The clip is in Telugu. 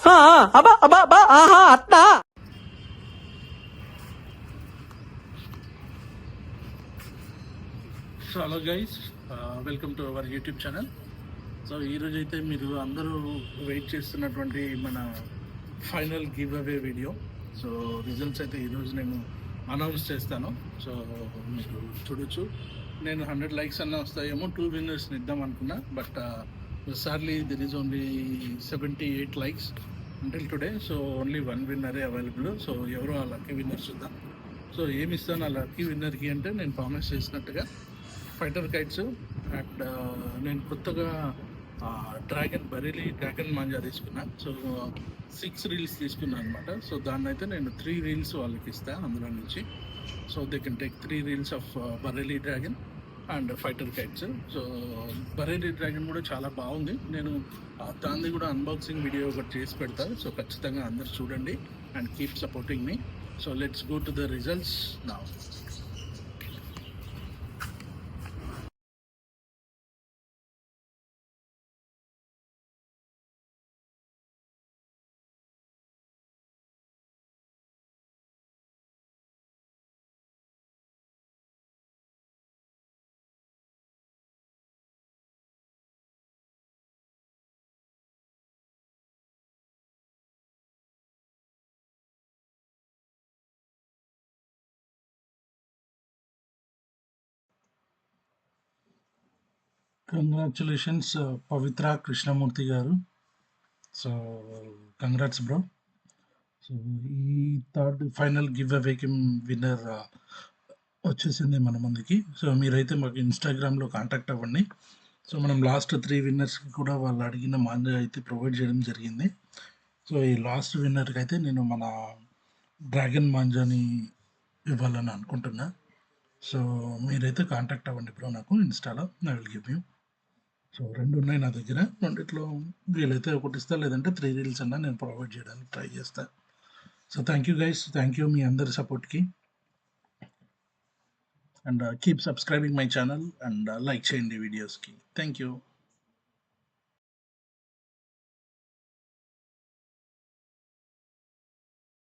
అబ్బా అబ్బా అబ్బా ఆహా అట్నా. So hello guys, welcome to our YouTube channel. So ఈరోజు అయితే మీరు అందరూ వెయిట్ చేస్తున్నటువంటి మన final give away video. So results అయితే ఈరోజు నేను అనౌన్స్ చేస్తాను. సో మీరు చూడొచ్చు. నేను 100 లైక్స్ అన్న వస్తాయేమో 2 విన్నర్స్ని ఇద్దాం అనుకున్నా, but sadly there is only 78 likes until today. So only 1 విన్నరే అవైలబుల్. సో ఎవరో ఆ లక్కీ విన్నర్ చూద్దాం. సో ఏమి ఇస్తాను ఆ లక్కీ విన్నర్కి అంటే, నేను ప్రామిస్ చేసినట్టుగా ఫైటర్ కైట్స్ అండ్ నేను కొత్తగా డ్రాగన్ మాంజా తీసుకున్నా. సో 6 రీల్స్ తీసుకున్నాను అనమాట. సో దాన్ని అయితే నేను 3 రీల్స్ వాళ్ళకి ఇస్తాను అందులో నుంచి. So they can take 3 reels of Bareilly dragon and fighter kites. So Bareilly dragon కూడా చాలా బాగుంది. నేను దాన్ని కూడా అన్బాక్సింగ్ వీడియో ఒకటి చేసి పెడతాను. సో ఖచ్చితంగా అందరు చూడండి అండ్ కీప్ సపోర్టింగ్ మీ. So let's go to the results now. Congratulations Pavitra Krishnamurthy గారు. So congrats bro. సో ఈ థర్డ్ ఫైనల్ గివ్ అవేకి విన్నర్ వచ్చేసింది మన ముందుకి. సో మీరైతే మాకు ఇన్స్టాగ్రామ్లో కాంటాక్ట్ అవ్వండి. సో మనం లాస్ట్ 3 విన్నర్స్కి కూడా వాళ్ళు అడిగిన మాంజా అయితే ప్రొవైడ్ చేయడం జరిగింది. సో ఈ లాస్ట్ విన్నర్కి అయితే నేను మన డ్రాగన్ మాంజాని ఇవ్వాలని అనుకుంటున్నా. సో మీరైతే కాంటాక్ట్ అవ్వండి బ్రో నాకు ఇన్స్టాలో. I will give you. So 2 ఉన్నాయి నా దగ్గర. రెండిట్లో వీలైతే ఒకటి ఇస్తా, లేదంటే 3 రీల్స్ అన్నా నేను ప్రొవైడ్ చేయడానికి ట్రై చేస్తా. So thank you guys, thank you మీ అందరి సపోర్ట్కి. And keep subscribing my channel and like చేయండి వీడియోస్కి. Thank you.